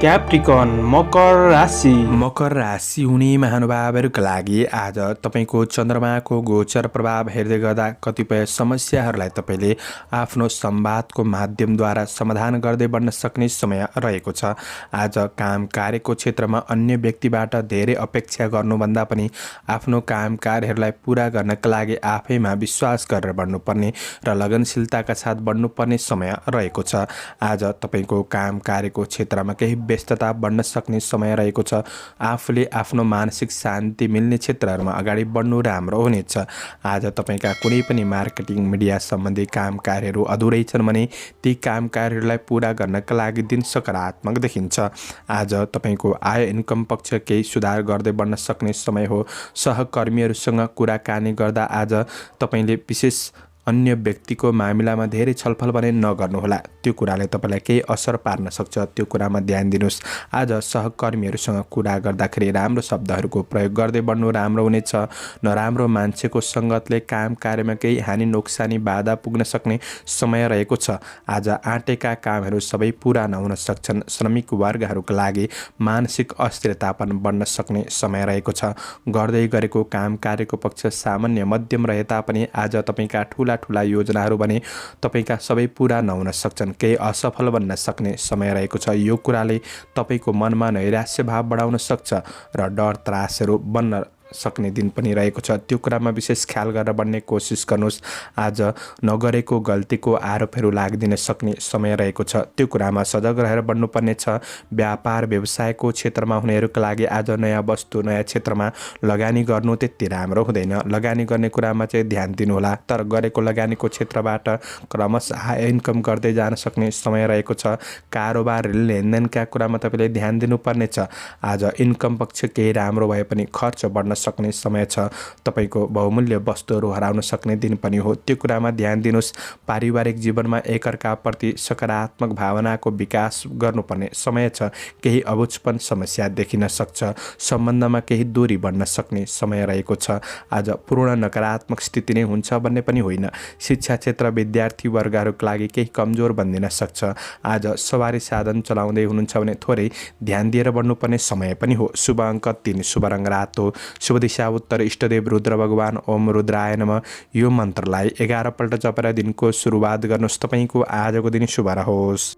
क्याप्रिकन मकर राशि। मकर राशि हुने महानुभावहरूका लागि आज तपाईँको चन्द्रमाको गोचर प्रभाव हेर्दै गर्दा कतिपय समस्याहरूलाई तपाईँले आफ्नो संवादको माध्यमद्वारा समाधान गर्दै बढ्न सक्ने समय रहेको छ। आज काम कार्यको क्षेत्रमा अन्य व्यक्तिबाट धेरै अपेक्षा गर्नुभन्दा पनि आफ्नो काम कार्यहरूलाई पुरा गर्नका लागि आफैमा विश्वास गरेर बढ्नुपर्ने र लगनशीलताका साथ बढ्नुपर्ने समय रहेको छ। आज तपाईँको काम कार्यको क्षेत्रमा केही व्यस्तता बढ्न सक्ने समय रहेको छ। आफूले आफ्नो मानसिक शान्ति मिल्ने क्षेत्रहरूमा अगाडि बढ्नु राम्रो हुनेछ। आज तपाईँका कुनै पनि मार्केटिङ मिडिया सम्बन्धी काम कार्यहरू अधुरै छन् भने ती काम कार्यहरूलाई पुरा गर्नका लागि दिन सकारात्मक देखिन्छ। आज तपाईँको आय इन्कम पक्ष केही सुधार गर्दै बढ्न सक्ने समय हो। सहकर्मीहरूसँग कुराकानी गर्दा आज तपाईँले विशेष अन्य व्यक्तिको मामिलामा धेरै छलफल भने नगर्नुहोला। त्यो कुराले तपाईँलाई केही असर पार्न सक्छ, त्यो कुरामा ध्यान दिनुहोस्। आज सहकर्मीहरूसँग कुरा गर्दाखेरि राम्रो शब्दहरूको प्रयोग गर्दै बढ्नु राम्रो हुनेछ। नराम्रो मान्छेको सङ्गतले काम कार्यमा केही हानि नोक्सानी बाधा पुग्न सक्ने समय रहेको छ। आज आँटेका कामहरू सबै पुरा नहुन सक्छन्। श्रमिक वर्गहरूका लागि मानसिक अस्थिरता पनि बढ्न सक्ने समय रहेको छ। गर्दै गरेको काम कार्यको पक्ष सामान्य मध्यम रहे तापनि आज तपाईँका ठुला योजनाहरू भने तपाईँका सबै पुरा नहुन सक्छन्। केही असफल बन्न सक्ने समय रहेको छ। यो कुराले तपाईँको मनमा नैराश्य भाव बढाउन सक्छ र डर त्रासहरू बन्न सक्ने दिन पनि रहेको छ। त्यो कुरामा विशेष ख्याल गरेर बढ्ने कोसिस गर्नुहोस्। आज नगरेको गल्तीको आरोपहरू लाग्दिन सक्ने समय रहेको छ। त्यो कुरामा सजग रहेर बढ्नुपर्ने छ। व्यापार व्यवसायको क्षेत्रमा हुनेहरूका लागि आज नयाँ वस्तु नयाँ क्षेत्रमा लगानी गर्नु त्यति राम्रो हुँदैन। लगानी गर्ने कुरामा चाहिँ ध्यान दिनुहोला। तर गरेको लगानीको क्षेत्रबाट क्रमशः आय इन्कम गर्दै जान सक्ने समय रहेको छ। कारोबार लेनदेनका कुरामा तपाईँले ध्यान दिनुपर्नेछ। आज इन्कम पक्ष केही राम्रो भए पनि खर्च बढ्न सक्ने समय छ। तपाईँको बहुमूल्य वस्तुहरू हराउन सक्ने दिन पनि हो। त्यो कुरामा ध्यान दिनुहोस्। पारिवारिक जीवनमा एकअर्काप्रति सकारात्मक भावनाको विकास गर्नुपर्ने समय छ। केही अबुझपन समस्या देखिन सक्छ। सम्बन्धमा केही दूरी बढ्न सक्ने समय रहेको छ। आज पूर्ण नकारात्मक स्थिति नै हुन्छ भन्ने पनि होइन। शिक्षा क्षेत्र विद्यार्थी वर्गहरूका लागि केही कमजोर बनिदिन सक्छ। आज सवारी साधन चलाउँदै हुनुहुन्छ भने थोरै ध्यान दिएर बढ्नुपर्ने समय पनि हो। शुभ अङ्क 3, शुभ रङ रातो, शुभ दिशा उत्तर, इष्टदेव रुद्र भगवान ओम रुद्राय नमः। यो मन्त्रलाई 11 पल्ट जपेर दिनको सुरुवात गर्नुहोस्। तपाईँको आजको दिन शुभ रहोस्।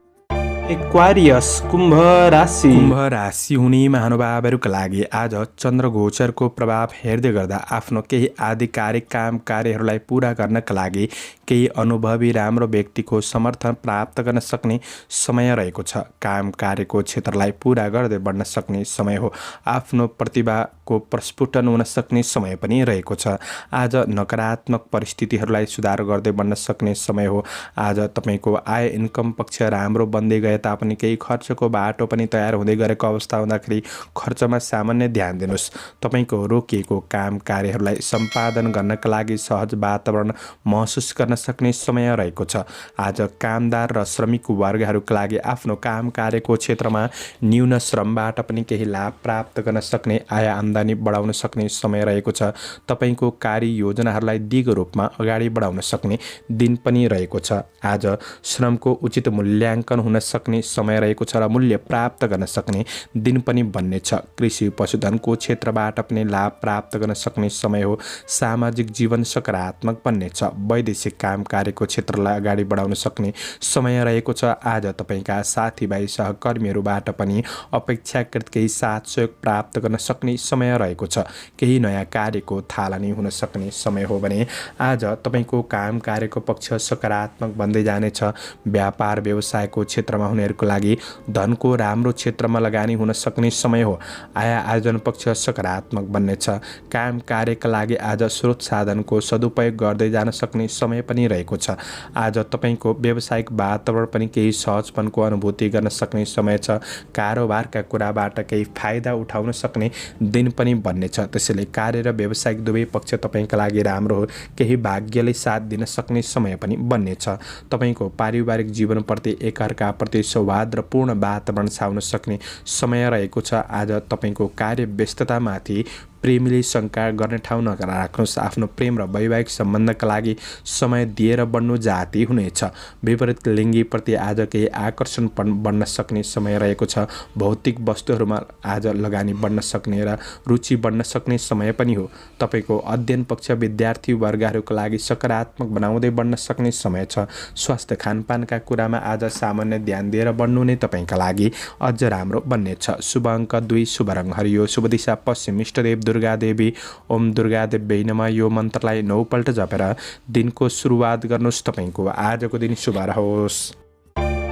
एक्वारियस कुम्भ राशि। कुम्भ राशि हुने महानुभावहरूका लागि आज चन्द्र गोचरको प्रभाव हेर्दै गर्दा आफ्नो केही आधिकारिक काम कार्यहरूलाई पुरा गर्नका लागि केही अनुभवी राम्रो व्यक्तिको समर्थन प्राप्त गर्न सक्ने समय रहेको छ। काम कार्यको क्षेत्रलाई पुरा गर्दै बढ्न सक्ने समय हो। आफ्नो प्रतिभाको प्रस्फुटन हुन सक्ने समय पनि रहेको छ। आज नकारात्मक परिस्थितिहरूलाई सुधार गर्दै बढ्न सक्ने समय हो। आज तपाईँको आय इन्कम पक्ष राम्रो बन्दै गए तापनि केही खर्चको बाटो पनि तयार हुँदै गरेको अवस्था हुँदाखेरि खर्चमा सामान्य ध्यान दिनुहोस्। तपाईँको रोकिएको काम कार्यहरूलाई सम्पादन गर्नका लागि सहज वातावरण महसुस गर्न सक्ने समय रहेको छ। आज कामदार र श्रमिक वर्गहरूका लागि आफ्नो काम कार्यको क्षेत्रमा न्यून श्रमबाट पनि केही लाभ प्राप्त गर्न सक्ने आय आम्दानी बढाउन सक्ने समय रहेको छ। तपाईँको कार्य योजनाहरूलाई दिगो रूपमा अगाडि बढाउन सक्ने दिन पनि रहेको छ। आज श्रमको उचित मूल्याङ्कन हुन सक्ने समय रहेको छ र मूल्य प्राप्त गर्न सक्ने दिन पनि बन्नेछ। कृषि पशुधनको क्षेत्रबाट पनि लाभ प्राप्त गर्न सक्ने समय हो। सामाजिक जीवन सकारात्मक बन्नेछ। वैदेशिक काम कार्यको क्षेत्रलाई अगाडि बढाउन सक्ने समय रहेको छ। आज तपाईँका साथीभाइ सहकर्मीहरूबाट पनि अपेक्षाकृत केही साथ सहयोग प्राप्त गर्न सक्ने समय रहेको छ। केही नयाँ कार्यको थालनी हुन सक्ने समय हो भने आज तपाईँको काम कार्यको पक्ष सकारात्मक बन्दै जानेछ। व्यापार व्यवसायको क्षेत्रमा हुनेहरूको लागि धनको राम्रो क्षेत्रमा लगानी हुन सक्ने समय हो। आय आयोजन पक्ष सकारात्मक बन्नेछ। काम कार्यका लागि आज स्रोत साधनको सदुपयोग गर्दै जान सक्ने समय पनि रहेको छ। आज तपाईँको व्यावसायिक वातावरण पनि केही सहजपनको अनुभूति गर्न सक्ने समय छ। कारोबारका कुराबाट केही फाइदा उठाउन सक्ने दिन पनि बन्नेछ। त्यसैले कार्य र व्यावसायिक दुवै पक्ष तपाईँका लागि राम्रो हो। केही भाग्यले साथ दिन सक्ने समय पनि बन्नेछ। तपाईँको पारिवारिक जीवनप्रति एकअर्काप्रति सौहार्द र पूर्ण वातावरण छाउन सक्ने समय रहेको छ। आज तपाईँको कार्य व्यस्ततामाथि प्रेमीले शङ्का गर्ने ठाउँ नराख्नुहोस्। आफ्नो प्रेम र वैवाहिक सम्बन्धका लागि समय दिएर बढ्नु जाति हुनेछ। विपरीत लिङ्गीप्रति आज केही आकर्षण बढ्न सक्ने समय रहेको छ। भौतिक वस्तुहरूमा आज लगानी बढ्न सक्ने र रुचि बढ्न सक्ने समय पनि हो। तपाईँको अध्ययन पक्ष विद्यार्थी वर्गहरूका लागि सकारात्मक बनाउँदै बढ्न सक्ने समय छ। स्वास्थ्य खानपानका कुरामा आज सामान्य ध्यान दिएर बढ्नु नै तपाईँका लागि अझ राम्रो बन्नेछ। शुभ अङ्क 2, शुभ रङ हरियो, शुभ दिशा पश्चिम, इष्टदेव दुर्गा देवी ओम दुर्गा देवी नमः। यो मन्त्रलाई 9 पल्ट जपेर दिनको सुरुवात गर्नुहोस्। तपाईँको आजको दिन शुभ रहोस्।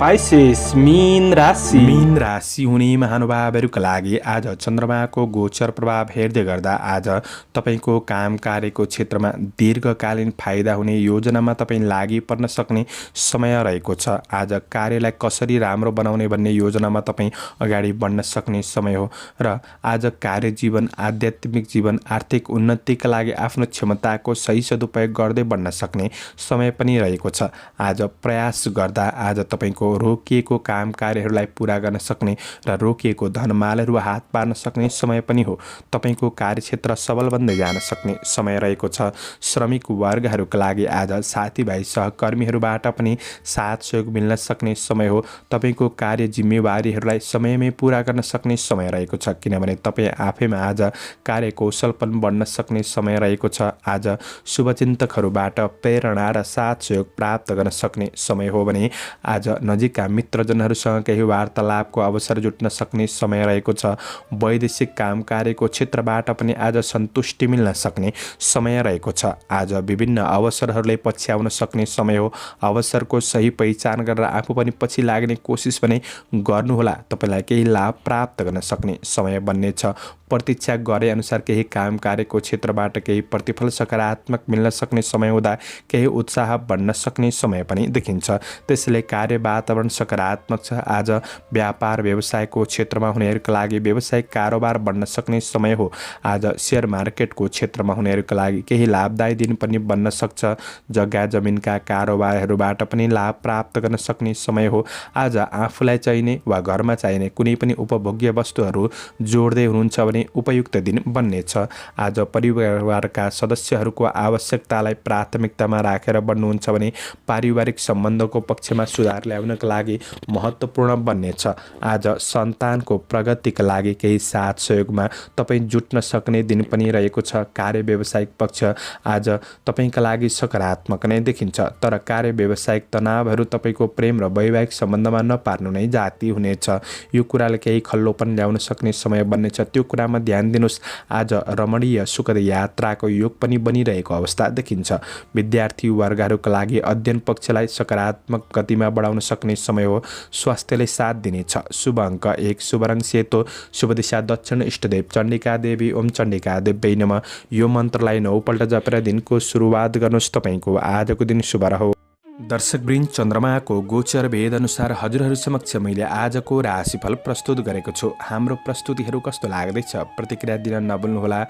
पाइसेस मीन राशि। मीन राशि हुने महानुभावहरूका लागि आज चन्द्रमाको गोचर प्रभाव हेर्दै गर्दा आज तपाईँको काम कार्यको क्षेत्रमा दीर्घकालीन फाइदा हुने योजनामा तपाईँ लागि पर्न सक्ने समय रहेको छ। आज कार्यलाई कसरी राम्रो बनाउने भन्ने योजनामा तपाईँ अगाडि बढ्न सक्ने समय हो र आज कार्य जीवन, आध्यात्मिक जीवन, आर्थिक उन्नतिका लागि आफ्नो क्षमताको सही सदुपयोग गर्दै बढ्न सक्ने समय पनि रहेको छ। आज प्रयास गर्दा आज तपाईँको रोकिएको काम कार्यहरूलाई पुरा गर्न सक्ने र रोकिएको धनमालहरू हात पार्न सक्ने समय पनि हो। तपाईँको कार्यक्षेत्र सबल बन्दै जान सक्ने समय रहेको छ। श्रमिक वर्गहरूका लागि आज साथीभाइ सहकर्मीहरूबाट पनि साथ सहयोग मिल्न सक्ने समय हो। तपाईँको कार्य जिम्मेवारीहरूलाई समयमै पुरा गर्न सक्ने समय रहेको छ, किनभने तपाईँ आफैमा आज कार्यकौशल पनि बढ्न सक्ने समय रहेको छ। आज शुभचिन्तकहरूबाट प्रेरणा र साथ सहयोग प्राप्त गर्न सक्ने समय हो भने आज नजिकका मित्रजनहरूसँग केही वार्तालापको अवसर जुट्न सक्ने समय रहेको छ। वैदेशिक काम कार्यको क्षेत्रबाट पनि आज सन्तुष्टि मिल्न सक्ने समय रहेको छ। आज विभिन्न अवसरहरूले पछ्याउन सक्ने समय हो। अवसरको सही पहिचान गरेर आफू पनि पछि लाग्ने कोसिस पनि गर्नुहोला। तपाईँलाई केही लाभ प्राप्त गर्न सक्ने समय बन्नेछ। प्रतीक्षा गरे अनुसार केही काम कार्यको क्षेत्रबाट केही प्रतिफल सकारात्मक मिल्न सक्ने समय हुँदा केही उत्साह बढ्न सक्ने समय पनि देखिन्छ। त्यसैले कार्य वातावरण सकारात्मक छ। आज व्यापार व्यवसायको क्षेत्रमा हुनेहरूका लागि व्यावसायिक कारोबार बढ्न सक्ने समय हो। आज सेयर मार्केटको क्षेत्रमा हुनेहरूका लागि केही लाभदायी दिन पनि बन्न सक्छ। जग्गा जमिनका कारोबारहरूबाट पनि लाभ प्राप्त गर्न सक्ने समय हो। आज आफूलाई चाहिने वा घरमा चाहिने कुनै पनि उपभोग्य वस्तुहरू जोड्दै हुनुहुन्छ भने उपयुक्त दिन बन्नेछ। आज परिवारका सदस्यहरूको आवश्यकतालाई प्राथमिकतामा राखेर बढ्नुहुन्छ भने पारिवारिक सम्बन्धको पक्षमा सुधार ल्याउनका लागि महत्त्वपूर्ण बन्नेछ। आज सन्तानको प्रगतिका लागि केही साथ सहयोगमा तपाईँ जुट्न सक्ने दिन पनि रहेको छ। कार्य व्यावसायिक पक्ष आज तपाईँका लागि सकारात्मक नै देखिन्छ, तर कार्य व्यावसायिक तनावहरू तपाईँको प्रेम र वैवाहिक सम्बन्धमा नपार्नु नै जाती हुनेछ। यो कुराले केही खल्लोपन ल्याउन सक्ने समय बन्नेछ, त्यो कुरामा ध्यान दिनुहोस्। आज रमणीय सुखद यात्राको योग पनि बनिरहेको अवस्था देखिन्छ। विद्यार्थी वर्गहरूका लागि अध्ययन पक्षलाई सकारात्मक गतिमा बढाउन सक्ने समय हो। स्वास्थ्यले साथ दिनेछ। शुभ अङ्क 1, शुभ रङ सेतो, शुभ दिशा दक्षिण, इष्टदेव चण्डिका देवी। ओम चण्डिका देव्यै नमः। यो मन्त्रलाई 9 पल्ट जपेर दिनको सुरुवात गर्नुहोस्। तपाईँको आजको दिन शुभ रहोस्। दर्शकवृन्द, चन्द्रमाको गोचर भेद अनुसार हजुरहरू समक्ष मैले आजको राशिफल प्रस्तुत गरेको छु। हाम्रो प्रस्तुतिहरू कस्तो लाग्दैछ प्रतिक्रिया दिन नभुल्नुहोला।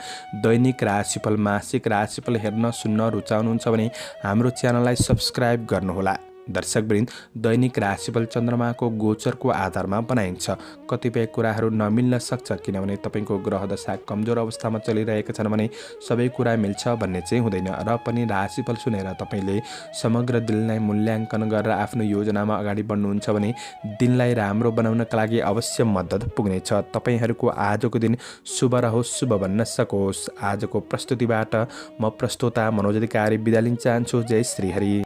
दैनिक राशिफल, मासिक राशिफल हेर्न सुन्न रुचाउनुहुन्छ भने हाम्रो च्यानललाई सब्स्क्राइब गर्नुहोला। दर्शकवृन्द, दैनिक राशिफल चन्द्रमाको गोचरको आधारमा बनाइन्छ। कतिपय कुराहरू नमिल्न सक्छ, किनभने तपाईँको ग्रह दशा कमजोर अवस्थामा चलिरहेका छन् भने सबै कुरा मिल्छ भन्ने चाहिँ हुँदैन। र पनि राशिफल सुनेर तपाईँले समग्र दिनलाई मूल्याङ्कन गरेर आफ्नो योजनामा अगाडि बढ्नुहुन्छ भने दिनलाई राम्रो बनाउनका लागि अवश्य मद्दत पुग्नेछ। तपाईँहरूको आजको दिन शुभ रहोस्, शुभ बन्न सकोस्। आजको प्रस्तुतिबाट म प्रस्तोता मनोज अधिकारी बिदा लिन चाहन्छु। जय श्री हरि।